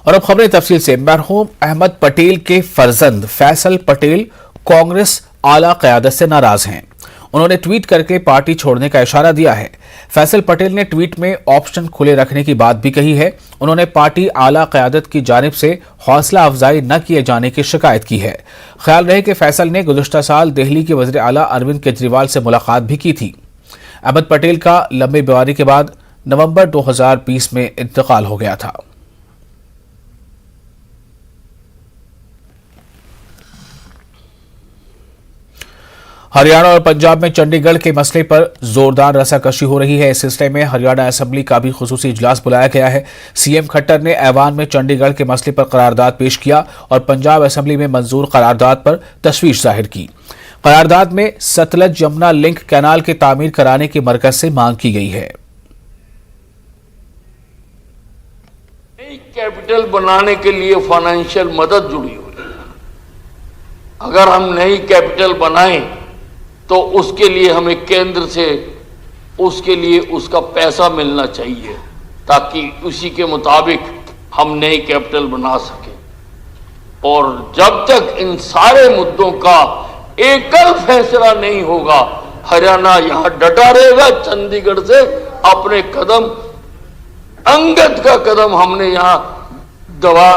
और अब खबरें तफसील से। मरहूम अहमद पटेल के फर्जंद फैसल पटेल कांग्रेस आला क़यादत से नाराज हैं। उन्होंने ट्वीट करके पार्टी छोड़ने का इशारा दिया है। फैसल पटेल ने ट्वीट में ऑप्शन खुले रखने की बात भी कही है। उन्होंने पार्टी आला क़यादत की जानिब से हौसला अफजाई न किए जाने की शिकायत की है। ख्याल रहे कि फैसल ने गुज़श्ता साल दिल्ली के वज़ीर आला अरविंद केजरीवाल से मुलाकात भी की थी। अहमद पटेल का लंबी बीमारी के बाद नवंबर 2020 में इंतकाल हो गया था। हरियाणा और पंजाब में चंडीगढ़ के मसले पर जोरदार रस्साकशी हो रही है। इस सिलसिले में हरियाणा असेंबली का भी खुसूसी इजलास बुलाया गया है। सीएम खट्टर ने ऐवान में चंडीगढ़ के मसले पर करारदाद पेश किया और पंजाब असेंबली में मंजूर करारदाद पर तशवीश जाहिर की। करारदाद में सतलज यमुना लिंक कैनाल की तामीर कराने की मरकज से मांग की गई है। नई कैपिटल बनाने के लिए फाइनेंशियल मदद जुड़ी हुई है। अगर हम नई कैपिटल बनाएं तो उसके लिए हमें केंद्र से उसके लिए उसका पैसा मिलना चाहिए ताकि उसी के मुताबिक हम नई कैपिटल बना सकें। और जब तक इन सारे मुद्दों का एकल फैसला नहीं होगा, हरियाणा यहां डटा रहेगा। चंडीगढ़ से अपने कदम, अंगत का कदम हमने यहां दवा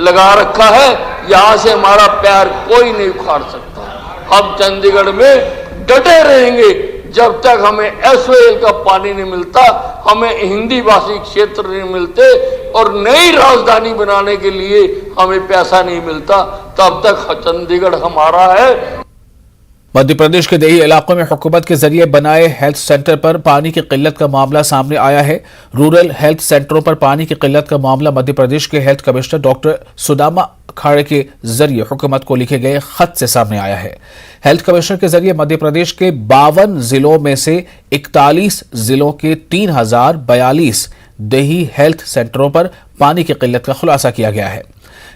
लगा रखा है। यहां से हमारा पैर कोई नहीं उखाड़ सकता। हम चंडीगढ़ में डटे रहेंगे जब तक हमें एसओएल का पानी नहीं मिलता, हमें हिंदी भाषी क्षेत्र नहीं मिलते और नई राजधानी बनाने के लिए हमें पैसा नहीं मिलता, तब तक चंडीगढ़ हमारा है। मध्य प्रदेश के देही इलाकों में हुकूमत के जरिए बनाए हेल्थ सेंटर पर पानी की किल्लत का मामला सामने आया है। रूरल हेल्थ सेंटरों पर पानी की किल्लत का मामला मध्य प्रदेश के हेल्थ कमिश्नर डॉक्टर सुदामा खाड़े के जरिए हुकूमत को लिखे गए खत से सामने आया है। हेल्थ कमिश्नर के जरिए मध्य प्रदेश के 52 जिलों में से 41 जिलों के 3042 देही हेल्थ सेंटरों पर पानी की किल्लत का खुलासा किया गया है।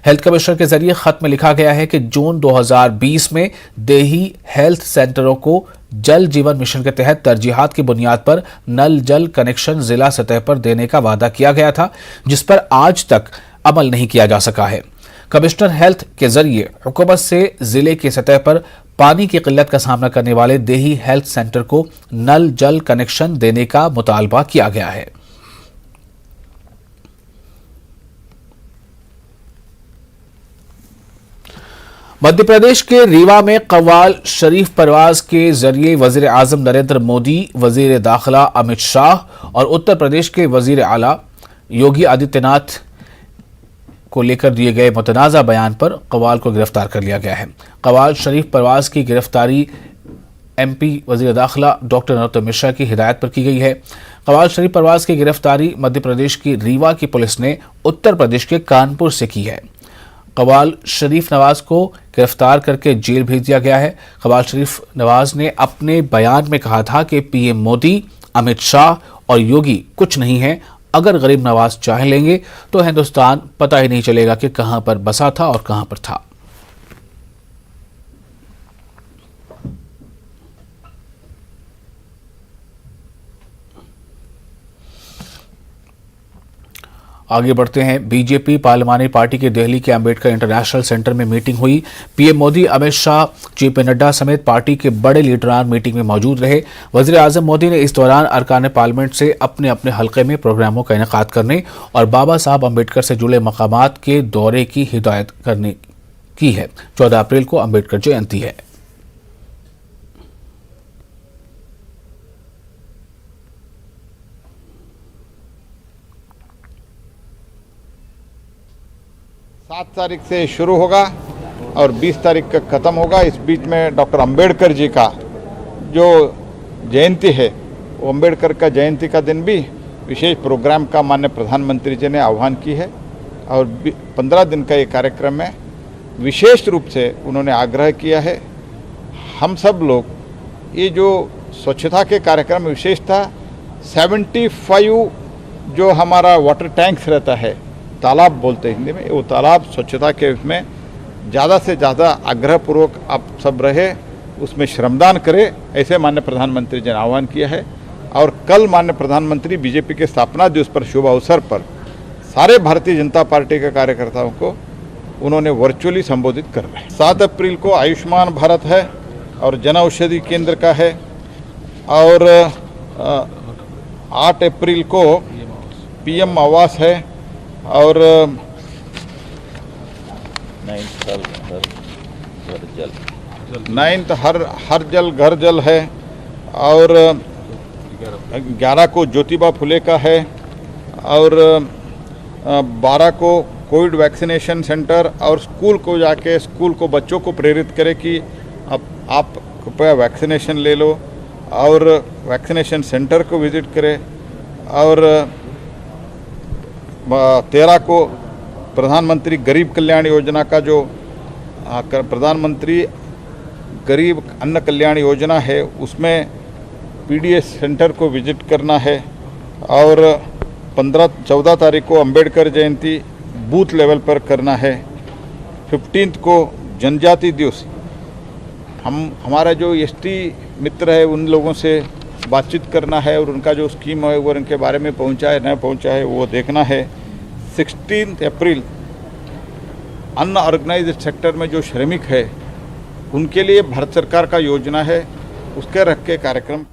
हेल्थ कमिश्नर के जरिए खत में लिखा गया है कि जून 2020 में देही हेल्थ सेंटरों को जल जीवन मिशन के तहत तरजीहात की बुनियाद पर नल जल कनेक्शन जिला सतह पर देने का वादा किया गया था, जिस पर आज तक अमल नहीं किया जा सका है। कमिश्नर हेल्थ के जरिए हुकूमत से जिले की सतह पर पानी की किल्लत का सामना करने वाले देही हेल्थ सेंटर को नल जल कनेक्शन देने का मुतालबा किया गया है। मध्य प्रदेश के रीवा में कव्वाल शरीफ परवाज के जरिए वजीर आजम नरेंद्र मोदी, वजीर दाखिला अमित शाह और उत्तर प्रदेश के वजीर आला योगी आदित्यनाथ को लेकर दिए गए मुतनाज़ा बयान पर कव्वाल को गिरफ्तार कर लिया गया है। कव्वाल शरीफ परवाज की गिरफ्तारी एमपी वजीर दाखिला डॉक्टर नरोत्तम मिश्रा की हिदायत पर की गई है। कव्वाल शरीफ परवाज की गिरफ्तारी मध्य प्रदेश की रीवा की पुलिस ने उत्तर प्रदेश के कानपुर से की है। कव्वाल शरीफ नवाज को गिरफ्तार करके जेल भेज दिया गया है। कव्वाल शरीफ नवाज ने अपने बयान में कहा था कि पीएम मोदी, अमित शाह और योगी कुछ नहीं है। अगर गरीब नवाज चाह लेंगे तो हिंदुस्तान पता ही नहीं चलेगा कि कहां पर बसा था और कहां पर था। आगे बढ़ते हैं। बीजेपी पार्लिमानी पार्टी की दिल्ली के अंबेडकर इंटरनेशनल सेंटर में मीटिंग हुई। पीएम मोदी, अमित शाह, जेपी नड्डा समेत पार्टी के बड़े लीडरान मीटिंग में मौजूद रहे। वजीर आजम मोदी ने इस दौरान अरकान पार्लियामेंट से अपने अपने हलके में प्रोग्रामों का इनेकाद करने और बाबा साहब अम्बेडकर से जुड़े मकामात के दौरे की हिदायत करने की है। 14 अप्रैल को अम्बेडकर जयंती है। सात तारीख से शुरू होगा और 20 तारीख तक ख़त्म होगा। इस बीच में डॉक्टर अंबेडकर जी का जो जयंती है, वो अंबेडकर का जयंती का दिन भी विशेष प्रोग्राम का माननीय प्रधानमंत्री जी ने आह्वान की है और 15 दिन का ये कार्यक्रम में विशेष रूप से उन्होंने आग्रह किया है हम सब लोग ये जो स्वच्छता के कार्यक्रम में विशेषता 75 जो हमारा वाटर टैंक्स रहता है, तालाब बोलते हैं हिंदी में, वो तालाब स्वच्छता के उसमें ज़्यादा से ज़्यादा आग्रहपूर्वक आप सब रहे, उसमें श्रमदान करें, ऐसे माननीय प्रधानमंत्री जी ने आह्वान किया है। और कल माननीय प्रधानमंत्री बीजेपी के स्थापना दिवस पर शुभ अवसर पर सारे भारतीय जनता पार्टी के कार्यकर्ताओं को उन्होंने वर्चुअली संबोधित कर रहे हैं। 7 अप्रैल को आयुष्मान भारत है और जन औषधि केंद्र का है, और 8 अप्रैल को पीएम आवास है, और 9th हर जल घर जल है, और 11 को ज्योतिबा फुले का है, और 12 को कोविड वैक्सीनेशन सेंटर, और स्कूल को जाके स्कूल को बच्चों को प्रेरित करें कि अब आप कृपया वैक्सीनेशन ले लो, और वैक्सीनेशन सेंटर को विजिट करें, और 13 को प्रधानमंत्री गरीब कल्याण योजना का जो प्रधानमंत्री गरीब अन्न कल्याण योजना है उसमें पीडीएस सेंटर को विजिट करना है, और 14 तारीख को अंबेडकर जयंती बूथ लेवल पर करना है। 15 को जनजाति दिवस, हमारा जो एसटी मित्र है उन लोगों से बातचीत करना है, और उनका जो स्कीम है वो उनके बारे में पहुंचा है न पहुंचा है वो देखना है। 16 अप्रैल अनऑर्गेनाइज्ड सेक्टर में जो श्रमिक है उनके लिए भारत सरकार का योजना है, उसके रख के कार्यक्रम।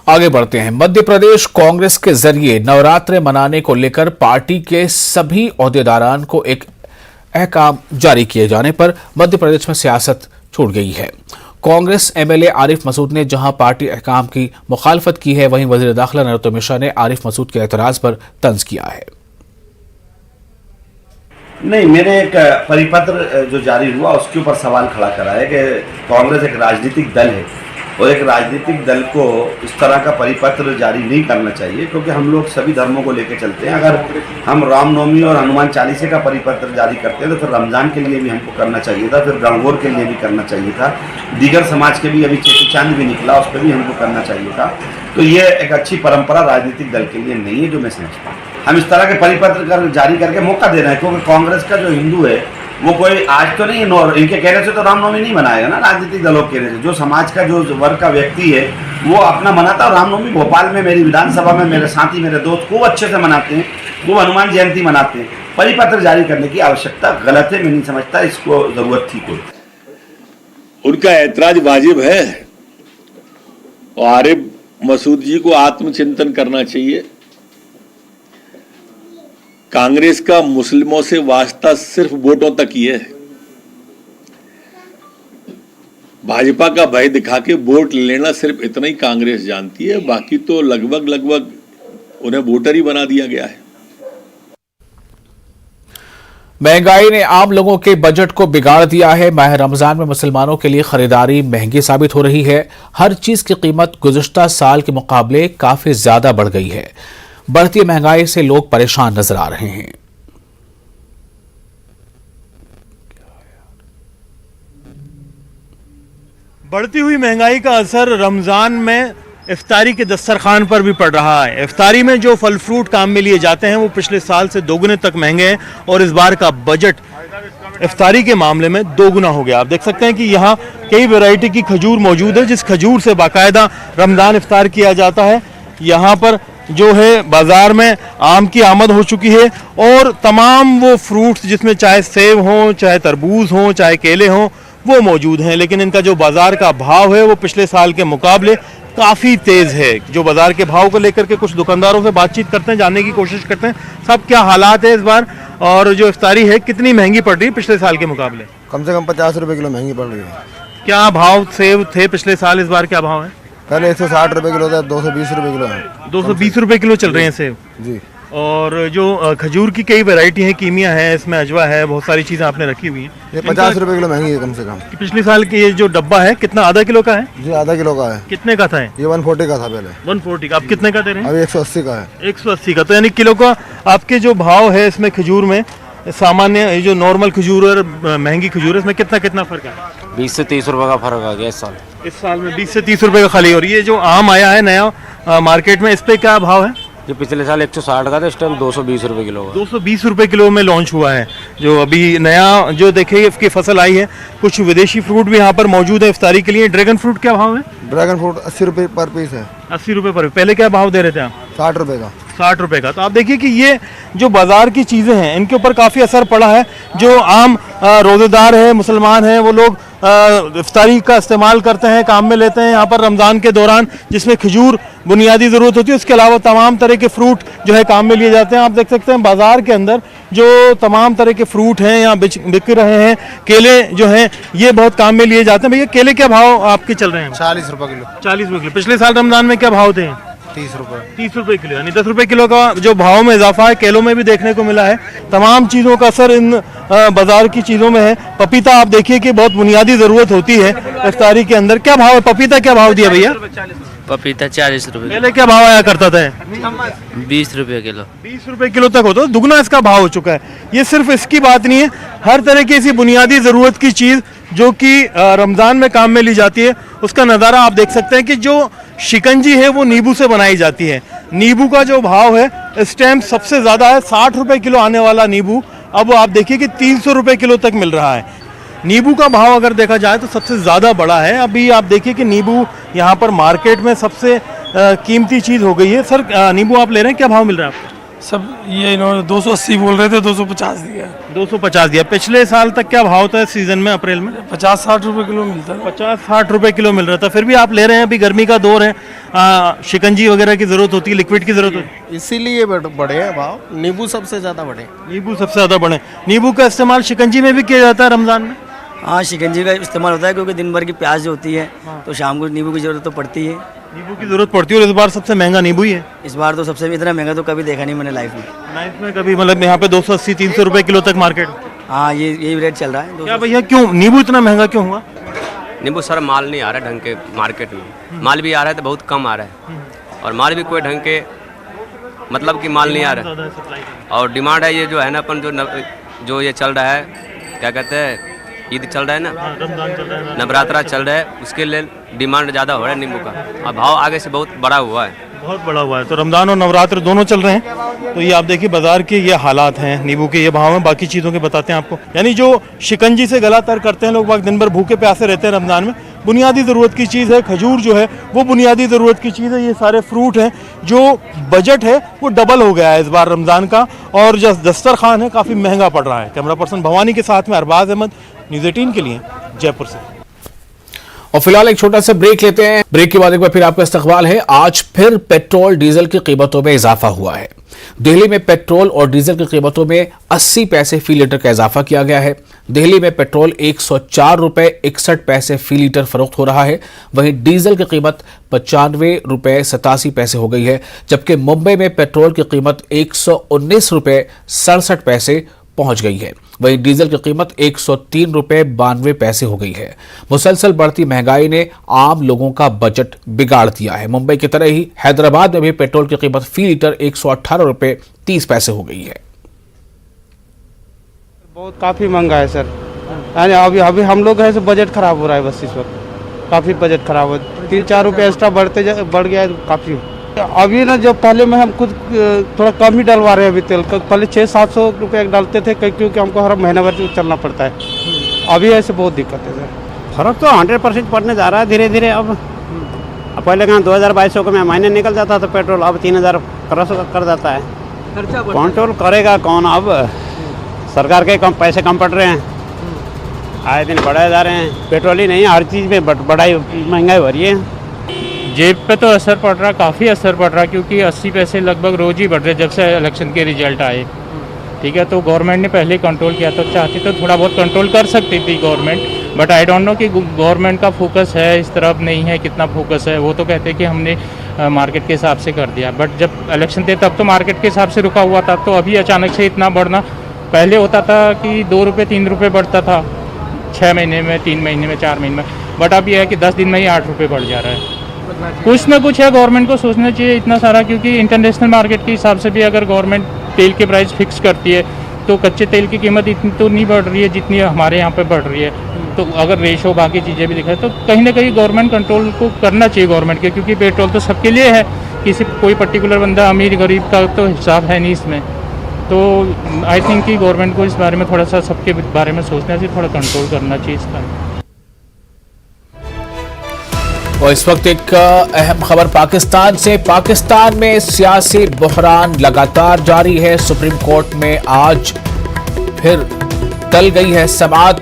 आगे बढ़ते हैं। मध्य प्रदेश कांग्रेस के जरिए नवरात्रे मनाने को लेकर पार्टी के सभी ओहदेदारान को एक अहकाम जारी किए जाने पर मध्य प्रदेश में सियासत छूट गई है। कांग्रेस एमएलए आरिफ मसूद ने जहां पार्टी अहकाम की मुखालफत की है, वहीं वजीर दाखिला नरोत्तम मिश्रा ने आरिफ मसूद के एतराज पर तंज किया है। नहीं, मैंने एक परिपत्र जो जारी हुआ उसके ऊपर सवाल खड़ा करा है कि कांग्रेस एक राजनीतिक दल है और एक राजनीतिक दल को इस तरह का परिपत्र जारी नहीं करना चाहिए, क्योंकि हम लोग सभी धर्मों को लेकर चलते हैं। अगर हम रामनवमी और हनुमान चालीसे का परिपत्र जारी करते हैं तो फिर रमज़ान के लिए भी हमको करना चाहिए था, फिर गणगौर के लिए भी करना चाहिए था, दीगर समाज के भी अभी चेटी चांद भी निकला उस पर भी हमको करना चाहिए था। तो ये एक अच्छी परंपरा राजनीतिक दल के लिए नहीं है जो मैं समझता हूँ। हम इस तरह के परिपत्र जारी करके मौका दे रहे हैं, क्योंकि कांग्रेस का जो हिंदू है वो कोई आज तो नहीं, इनके कहने से तो रामनवमी नहीं मनाएगा ना, राजनीतिक दलों के कहने से। जो समाज का जो वर्ग का व्यक्ति है वो अपना मनाता है। रामनवमी भोपाल में मेरी विधानसभा में मेरे साथी मेरे दोस्त खूब अच्छे से मनाते हैं, वो हनुमान जयंती मनाते हैं। परिपत्र जारी करने की आवश्यकता गलत है, मैं नहीं समझता इसको जरूरत थी कोई। उनका ऐतराज वाजिब है और आरिफ मसूद जी को आत्मचिंतन करना चाहिए। कांग्रेस का मुस्लिमों से वास्ता सिर्फ वोटों तक ही है। भाजपा का भय दिखा के वोट लेना सिर्फ इतना ही कांग्रेस जानती है, बाकी तो लगभग उन्हें वोटर ही बना दिया गया है। महंगाई ने आम लोगों के बजट को बिगाड़ दिया है। माह रमजान में मुसलमानों के लिए खरीदारी महंगी साबित हो रही है। हर चीज की कीमत गुज़िश्ता साल के मुकाबले काफी ज्यादा बढ़ गई है। बढ़ती महंगाई से लोग परेशान नजर आ रहे हैं। बढ़ती हुई महंगाई का असर रमजान में इफ्तारी के दस्तरखान पर भी पड़ रहा है। इफ्तारी में जो फल फ्रूट काम में लिए जाते हैं वो पिछले साल से दोगुने तक महंगे हैं और इस बार का बजट इफ्तारी के मामले में दोगुना हो गया। आप देख सकते हैं कि यहाँ कई वैरायटी की खजूर मौजूद है, जिस खजूर से बाकायदा रमजान इफ्तार किया जाता है। यहाँ पर जो है बाजार में आम की आमद हो चुकी है और तमाम वो फ्रूट्स जिसमें चाहे सेब हों, चाहे तरबूज हों, चाहे केले हों, वो मौजूद हैं। लेकिन इनका जो बाजार का भाव है वो पिछले साल के मुकाबले काफ़ी तेज़ है। जो बाजार के भाव को लेकर के कुछ दुकानदारों से बातचीत करते हैं, जानने की कोशिश करते हैं सब क्या हालात है इस बार, और जो इफ्तारी है कितनी महंगी पड़ रही है पिछले साल के मुकाबले। कम से कम 50 रुपए किलो महंगी पड़ रही है। क्या भाव सेब थे पिछले साल, इस बार क्या भाव है? पहले 160 रुपए किलो था, 220 रुपए किलो है। 220 रुपए किलो चल रहे हैं सेब जी। और जो खजूर की कई वैरायटी है, कीमिया है, इसमें अजवा है, बहुत सारी चीज़ें आपने रखी हुई हैं। ये 50 रुपए किलो महंगी है कम से कम। पिछले साल के ये जो डब्बा है कितना, आधा किलो का है? जी आधा किलो का है। कितने का था ये? 140 का था पहले। 140 का, आप कितने का दे रहे हैं? अभी 180 का है। 180 का, तो यानी किलो का आपके जो भाव है इसमें खजूर में, सामान्य जो नॉर्मल खजूर और महंगी खजूर है, इसमें कितना कितना फर्क है? 20 से 30 रुपए का फर्क आ गया इस साल। इस साल में 20 से 30 रुपए का खाली। और ये जो आम आया है नया मार्केट में, इस पे क्या भाव है? ये पिछले साल 160 का था, इस टाइम 220 रुपए किलो का। 220 रुपए किलो में लॉन्च हुआ है। जो अभी नया जो देखिए इसकी फसल आई है, कुछ विदेशी फ्रूट भी यहाँ पर मौजूद है इफ्तारी के लिए। ड्रैगन फ्रूट क्या भाव है? ड्रैगन फ्रूट 80 रुपए पर पीस है। 80 रुपए पर। पहले क्या भाव दे रहे थे आप? 60 रुपए का। 60 रुपए का। तो आप देखिए कि ये जो बाजार की चीज़ें हैं इनके ऊपर काफ़ी असर पड़ा है। जो आम रोज़ेदार है, मुसलमान हैं, वो लोग इफ्तारी का इस्तेमाल करते हैं, काम में लेते हैं यहाँ पर रमज़ान के दौरान, जिसमें खजूर बुनियादी ज़रूरत होती है। उसके अलावा तमाम तरह के फ्रूट जो है काम में लिए जाते हैं। आप देख सकते हैं बाज़ार के अंदर जो तमाम तरह के फ्रूट हैं यहाँ बिक रहे हैं। केले जो हैं ये बहुत काम में लिए जाते हैं। भैया केले क्या भाव आपके चल रहे हैं? 40 रुपए किलो। 40 रुपए किलो। पिछले साल रमज़ान में क्या भाव थे? 30 रुपए। 30 रुपए किलो, यानी 10 रुपए किलो का जो भाव में इजाफा है केलों में भी देखने को मिला है। तमाम चीज़ों का असर इन बाजार की चीज़ों में है। पपीता आप देखिए कि बहुत बुनियादी ज़रूरत होती है इफ्तारी के अंदर। क्या भाव है पपीता, क्या भाव दिया भैया? पपीता 40 रुपए, पहले क्या भाव आया करता था? 20 रुपए किलो। 20 रुपए किलो तक हो तो दुगना इसका भाव हो चुका है। ये सिर्फ इसकी बात नहीं है, हर तरह की ऐसी बुनियादी ज़रूरत की चीज़ जो कि रमज़ान में काम में ली जाती है उसका नज़ारा आप देख सकते हैं कि जो शिकंजी है वो नींबू से बनाई जाती है। नींबू का जो भाव है इस टाइम सबसे ज़्यादा है। 60 रुपए किलो आने वाला नींबू अब आप देखिए कि 300 रुपए किलो तक मिल रहा है। नींबू का भाव अगर देखा जाए तो सबसे ज़्यादा बड़ा है। अभी आप देखिए कि नींबू यहाँ पर मार्केट में सबसे कीमती चीज़ हो गई है। सर नींबू आप ले रहे हैं, क्या भाव मिल रहा है आपको? सब ये इन्होंने 280 बोल रहे थे, 250 दिया। 250 दिया। पिछले साल तक क्या भाव था सीजन में अप्रैल में? 50-60 रुपए किलो मिलता है। 50-60 रुपए किलो मिल रहा था, फिर भी आप ले रहे हैं। अभी गर्मी का दौर है, शिकंजी वगैरह की ज़रूरत होती है, लिक्विड की ज़रूरत होती है, इसीलिए बढ़े हैं भाव। नींबू सबसे ज़्यादा बढ़े। नींबू सबसे ज़्यादा बढ़े। नींबू का इस्तेमाल शिकंजी में भी किया जाता है रमज़ान में? हाँ, शिकंजी का इस्तेमाल होता है क्योंकि दिन भर की प्यास जो होती है तो शाम को नींबू की ज़रूरत तो पड़ती है। नींबू की ज़रूरत पड़ती है और इस बार सबसे महंगा नींबू ही है। इस बार तो सबसे इतना महंगा तो कभी देखा नहीं मैंने लाइफ में। लाइफ में कभी, मतलब यहाँ पे 280-300 रुपए किलो तक मार्केट। हाँ, यही रेट चल रहा है। क्या भैया, क्यों नींबू इतना महंगा क्यों हुआ? नींबू सर माल नहीं आ रहा ढंग के मार्केट में। माल भी आ रहा है तो बहुत कम आ रहा है, और माल भी कोई ढंग के मतलब कि माल नहीं आ रहा है। और डिमांड है ये जो है ना अपन जो ये चल रहा है, क्या कहते हैं, ईद चल रहा है ना, नवरात्रा चल रहा है, उसके लिए डिमांड ज़्यादा हो रहा है नींबू का, और भाव आगे से बहुत बड़ा हुआ है। बहुत बड़ा हुआ है। तो रमज़ान और नवरात्र दोनों चल रहे हैं। तो ये आप देखिए बाजार के ये हालात हैं, नींबू के ये भाव हैं। बाकी चीज़ों के बताते हैं आपको। यानी जो शिकंजी से गला तर करते हैं लोग बाग, दिन भर भूखे प्यासे रहते हैं रमज़ान में, बुनियादी ज़रूरत की चीज़ है। खजूर जो है वो बुनियादी ज़रूरत की चीज़ है। ये सारे फ्रूट हैं। जो बजट है वो डबल हो गया है इस बार रमज़ान का, और जो दस्तरखान है काफ़ी महंगा पड़ रहा है। कैमरा पर्सन भवानी के साथ में अरबाज अहमद, न्यूज़ 18 के लिए जयपुर से। और फिलहाल एक छोटा सा ब्रेक लेते हैं। ब्रेक के बाद एक बार फिर आपका इस्तकबाल है। आज फिर पेट्रोल डीजल की कीमतों में इजाफा हुआ है। दिल्ली में पेट्रोल और डीजल की कीमतों में 80 पैसे फी लीटर का इजाफा किया गया है। दिल्ली में पेट्रोल 104 रुपए 61 पैसे फी लीटर फरोख्त हो रहा है। वहीं डीजल की कीमत 95 रुपए 87 पैसे हो गई है, जबकि मुंबई में पेट्रोल की कीमत 119 रुपए 67 पैसे पहुंच गई है। वहीं डीजल की कीमत 103 रुपए 92 पैसे हो गई है। मुसलसल बढ़ती महंगाई ने आम लोगों का बजट बिगाड़ दिया है। मुंबई की तरह ही हैदराबाद में भी पेट्रोल की कीमत फी लीटर 118 रुपए 30 पैसे हो गई है। बहुत काफ़ी महंगा है सर। अभी हम लोग है बजट खराब हो रहा है, बस इस वक्त काफ़ी बजट खराब हो। 3-4 रुपये एक्स्ट्रा बढ़ गया है काफ़ी। अभी ना जब पहले में हम खुद थोड़ा कम ही डलवा रहे हैं अभी तेल। पहले 600-700 रुपये डालते थे क्योंकि हमको हर महीना भर चलना पड़ता है। अभी ऐसे बहुत दिक्कत है सर। फर्क तो 100% पड़ने जा रहा है धीरे धीरे। अब पहले कहाँ 2200 का महीने निकल जाता था पेट्रोल, अब 3000 कर जाता है। कंट्रोल करेगा कौन? अब सरकार के कम पैसे कम पड़ रहे हैं, आए दिन बढ़ाए जा रहे हैं। पेट्रोल ही नहीं, हर चीज़ में बढ़ाई महंगाई हो रही है। जेब पे तो असर पड़ रहा, काफ़ी असर पड़ रहा, क्योंकि 80 पैसे लगभग रोज़ ही बढ़ रहे जब से इलेक्शन के रिजल्ट आए। ठीक है, तो गवर्नमेंट ने पहले कंट्रोल किया, तो चाहती तो थोड़ा बहुत कंट्रोल कर सकती थी government, but I don't know कि गवर्नमेंट का फोकस है इस तरफ नहीं है, कितना फोकस है। वो तो कहते हैं कि हमने मार्केट के हिसाब से कर दिया, बट जब इलेक्शन थे तब तो मार्केट के हिसाब से रुका हुआ था। तो अभी अचानक से इतना बढ़ना, पहले होता था कि 2 रुपये 3 रुपये बढ़ता था 6 महीने में, 3 महीने में, 4 महीने में, बट अब यह है कि 10 दिन में ही 8 रुपये बढ़ जा रहा है। कुछ ना कुछ है, गवर्नमेंट को सोचना चाहिए इतना सारा, क्योंकि इंटरनेशनल मार्केट के हिसाब से भी अगर गवर्नमेंट तेल के प्राइस फिक्स करती है तो कच्चे तेल की कीमत इतनी तो नहीं बढ़ रही है जितनी हमारे यहाँ पे बढ़ रही है। तो अगर रेशो बाकी चीज़ें भी दिखाए तो कहीं ना कहीं गवर्नमेंट कंट्रोल को करना चाहिए गवर्नमेंट के, क्योंकि पेट्रोल तो सबके लिए है, किसी कोई पर्टिकुलर बंदा अमीर गरीब का तो हिसाब है नहीं इसमें। तो आई थिंक कि गवर्नमेंट को इस बारे में थोड़ा सा सबके बारे में सोचना चाहिए, थोड़ा कंट्रोल करना चाहिए इस बारे में। और इस वक्त एक अहम खबर पाकिस्तान से। पाकिस्तान में सियासी बहरान लगातार जारी है। सुप्रीम कोर्ट में आज फिर टल गई है समाअत।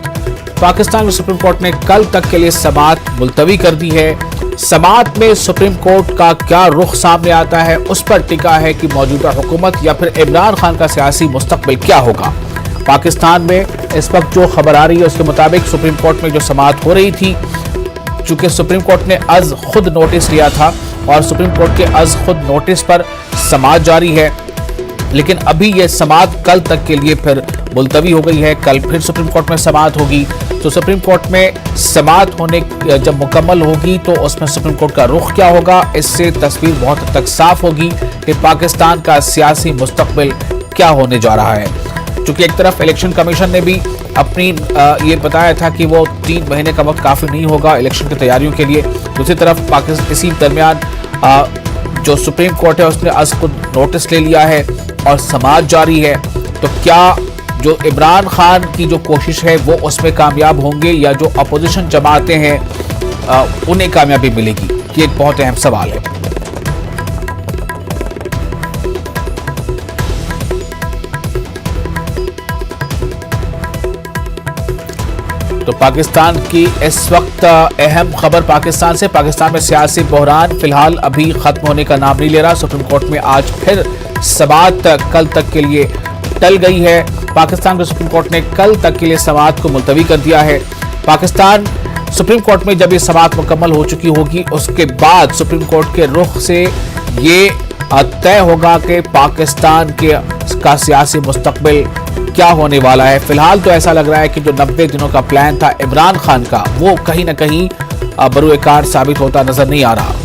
पाकिस्तान में सुप्रीम कोर्ट ने कल तक के लिए समाअत मुलतवी कर दी है। समाअत में सुप्रीम कोर्ट का क्या रुख सामने आता है, उस पर टिका है कि मौजूदा हुकूमत या फिर इमरान खान का सियासी मुस्तकबिल क्या होगा। पाकिस्तान में इस वक्त जो खबर आ रही है उसके मुताबिक सुप्रीम कोर्ट में जो समाअत हो रही थी, चूंकि सुप्रीम कोर्ट ने आज खुद नोटिस लिया था और सुप्रीम कोर्ट के आज खुद नोटिस पर समाअत जारी है, लेकिन अभी यह समाअत कल तक के लिए फिर मुलतवी हो गई है। कल फिर सुप्रीम कोर्ट में समाअत होगी। तो सुप्रीम कोर्ट में समाअत होने जब मुकम्मल होगी तो उसमें सुप्रीम कोर्ट का रुख क्या होगा, इससे तस्वीर बहुत हद तक साफ होगी कि पाकिस्तान का सियासी मुस्तकबिल क्या होने जा रहा है। चूंकि एक तरफ इलेक्शन कमीशन ने भी अपनी ये बताया था कि वो 3 महीने का वक्त काफ़ी नहीं होगा इलेक्शन की तैयारियों के लिए। दूसरी तरफ पाकिस्तान इसी दरमियान जो सुप्रीम कोर्ट है उसने आज खुद नोटिस ले लिया है और समाअत जारी है। तो क्या जो इमरान खान की जो कोशिश है वो उसमें कामयाब होंगे या जो अपोजिशन जमातें हैं उन्हें कामयाबी मिलेगी, ये एक बहुत अहम सवाल है। तो पाकिस्तान की इस वक्त अहम खबर पाकिस्तान से। पाकिस्तान में सियासी बहरान फिलहाल अभी खत्म होने का नाम नहीं ले रहा। सुप्रीम कोर्ट में आज फिर समाअत कल तक के लिए टल गई है। पाकिस्तान के सुप्रीम कोर्ट ने कल तक के लिए समाअत को मुलतवी कर दिया है। पाकिस्तान सुप्रीम कोर्ट में जब ये समाअत मुकम्मल हो चुकी होगी उसके बाद सुप्रीम कोर्ट के रुख से ये तय होगा कि पाकिस्तान का सियासी मुस्तकबिल क्या होने वाला है। फिलहाल तो ऐसा लग रहा है कि जो 90 दिनों का प्लान था इमरान खान का वो कहीं ना कहीं बरूएकार साबित होता नजर नहीं आ रहा।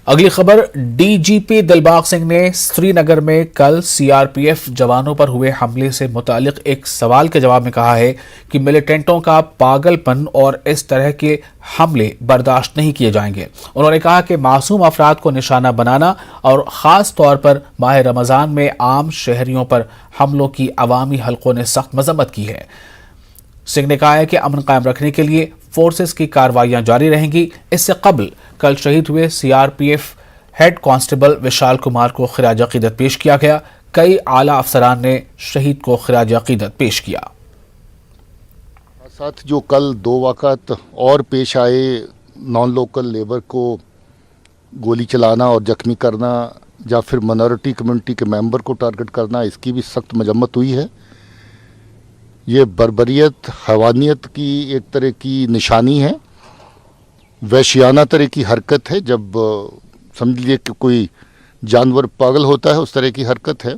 अगली खबर, डीजीपी दिलबाग सिंह ने श्रीनगर में कल सीआरपीएफ जवानों पर हुए हमले से मुतालिक एक सवाल के जवाब में कहा है कि मिलिटेंटों का पागलपन और इस तरह के हमले बर्दाश्त नहीं किए जाएंगे। उन्होंने कहा कि मासूम अफराद को निशाना बनाना और ख़ास तौर पर माह रमज़ान में आम शहरियों पर हमलों की अवामी हलकों ने सख्त मजम्मत की है। सिंह ने कहा है कि अमन कायम रखने के लिए फोर्सेस की कार्रवाइयां जारी रहेंगी। इससे कबल कल शहीद हुए CRPF head constable Vishal Kumar को खिराज अकीदत पेश किया गया। कई आला अफसरान ने शहीद को खिराज अकीदत पेश किया। साथ जो कल 2 वाक़ात और पेश आए, नॉन लोकल लेबर को गोली चलाना और जख्मी करना या फिर माइनॉरिटी कम्युनिटी के मेंबर को टारगेट करना, इसकी भी सख्त मजम्मत हुई है। ये बर्बरियत, हैवानियत की एक तरह की निशानी है, वहशियाना तरह की हरकत है। जब समझ लीजिए कि कोई जानवर पागल होता है उस तरह की हरकत है।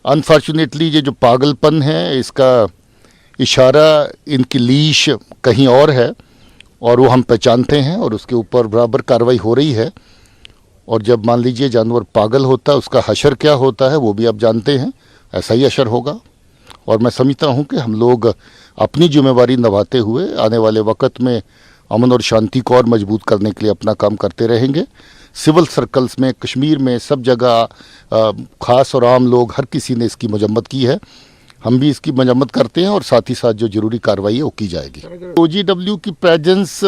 अनफॉर्चुनेटली ये जो पागलपन है इसका इशारा इनकी लीश कहीं और है और वो हम पहचानते हैं और उसके ऊपर बराबर कार्रवाई हो रही है। और जब मान लीजिए जानवर पागल होता है उसका हशर क्या होता है वो भी आप जानते हैं, ऐसा ही हशर होगा। और मैं समझता हूं कि हम लोग अपनी जिम्मेवारी निभाते हुए आने वाले वक्त में अमन और शांति को और मजबूत करने के लिए अपना काम करते रहेंगे। सिविल सर्कल्स में, कश्मीर में, सब जगह ख़ास और आम लोग हर किसी ने इसकी मजम्मत की है। हम भी इसकी मजम्मत करते हैं और साथ ही साथ जो जरूरी कार्रवाई है वो की जाएगी। OGW की प्रेजेंस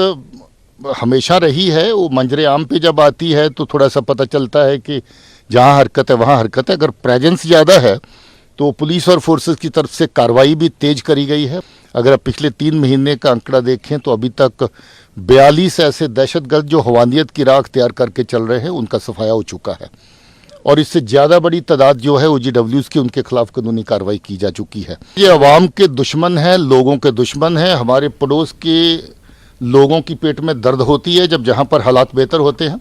हमेशा रही है। वो मंजरे आम पे जब आती है तो थोड़ा सा पता चलता है कि जहाँ हरकत है वहाँ हरकत है। अगर प्रेजेंस ज़्यादा है तो पुलिस और फोर्सेस की तरफ से कार्रवाई भी तेज करी गई है। अगर आप पिछले 3 महीने का आंकड़ा देखें तो अभी तक 42 ऐसे दहशतगर्द जो हवानियत की राह अख्तियार करके चल रहे हैं उनका सफाया हो चुका है और इससे ज़्यादा बड़ी तादाद जो है OGWs की, उनके खिलाफ कानूनी कार्रवाई की जा चुकी है। ये अवाम के दुश्मन है, लोगों के दुश्मन है। हमारे पड़ोस के लोगों की पेट में दर्द होती है जब जहाँ पर हालात बेहतर होते हैं।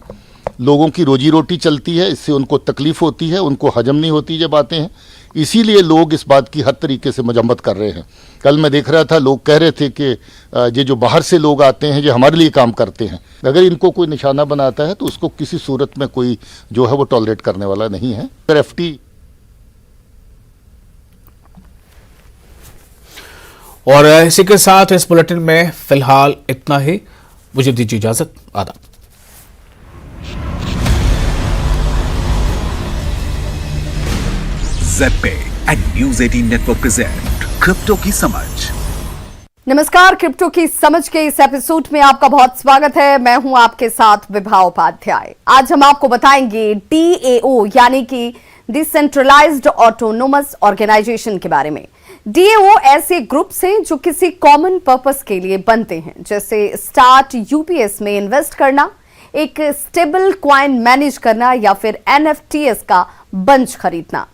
लोगों की रोजी रोटी चलती है, इससे उनको तकलीफ होती है, उनको हजम नहीं होती जब आते हैं। इसीलिए लोग इस बात की हर तरीके से मजम्मत कर रहे हैं। कल मैं देख रहा था लोग कह रहे थे कि ये जो बाहर से लोग आते हैं जो हमारे लिए काम करते हैं, अगर इनको कोई निशाना बनाता है तो उसको किसी सूरत में कोई जो है वो टॉलरेट करने वाला नहीं है। FT और इसी के साथ इस बुलेटिन में फिलहाल इतना ही। मुझे दीजिए इजाजत। आदाब। Z and news 18 network present crypto की समझ। नमस्कार, क्रिप्टो की समझ के इस एपिसोड में आपका बहुत स्वागत है। मैं हूं आपके साथ विभा उपाध्याय। आज हम आपको बताएंगे डीएओ यानी कि डिसेंट्रलाइज्ड ऑटोनोमस ऑर्गेनाइजेशन के बारे में। डीएओ ऐसे ग्रुप्स हैं जो किसी कॉमन पर्पस के लिए बनते हैं, जैसे स्टार्ट यूपीएस में इन्वेस्ट करना, एक स्टेबल कॉइन मैनेज करना या फिर एनएफटीएस का बंच खरीदना।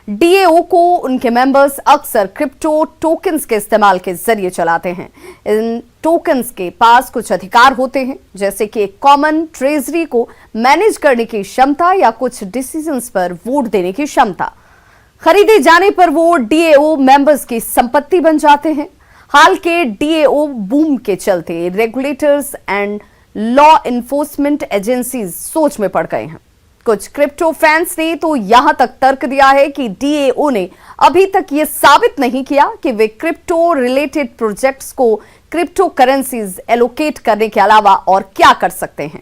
डीएओ को उनके मेंबर्स अक्सर क्रिप्टो टोकन्स के इस्तेमाल के जरिए चलाते हैं। इन टोकन्स के पास कुछ अधिकार होते हैं, जैसे कि एक कॉमन ट्रेजरी को मैनेज करने की क्षमता या कुछ डिसीजंस पर वोट देने की क्षमता। खरीदे जाने पर वो डीएओ मेंबर्स की संपत्ति बन जाते हैं। हाल के डीएओ बूम के चलते regulators and law enforcement agencies सोच में पड़ गए हैं। कुछ क्रिप्टो फैंस ने तो यहां तक तर्क दिया है कि डीएओ ने अभी तक यह साबित नहीं किया कि वे क्रिप्टो रिलेटेड प्रोजेक्ट्स को क्रिप्टो करेंसीज एलोकेट करने के अलावा और क्या कर सकते हैं।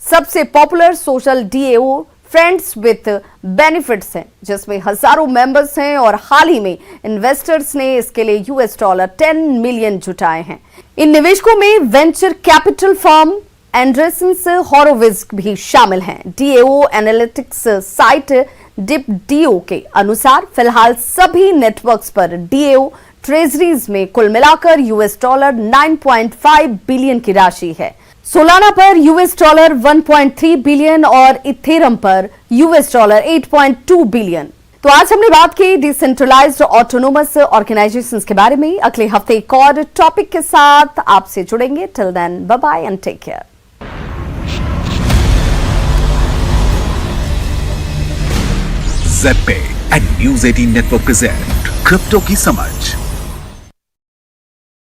सबसे popular social DAO friends with benefits हैं, जिसमें हजारों मेंबर्स हैं और हाल ही में इन्वेस्टर्स ने इसके लिए $10 मिलियन जुटाए हैं। इन निवेशकों में वेंचर कैपिटल फर्म एंडरसन हॉरोविज भी शामिल हैं। डीएओ एनालिटिक्स साइट डिपडीओ के अनुसार फिलहाल सभी नेटवर्क्स पर डीएओ ट्रेजरीज में कुल मिलाकर $9.5 बिलियन की राशि है। सोलाना पर $1.3 बिलियन और इथेरम पर $8.2 बिलियन। तो आज हमने बात की डिसेंट्रलाइज्ड ऑटोनोमस ऑर्गेनाइजेशंस के बारे में। अगले हफ्ते एक और टॉपिक के साथ आपसे जुड़ेंगे। Till then, bye bye and take care. Z and news 18 network present crypto की समझ।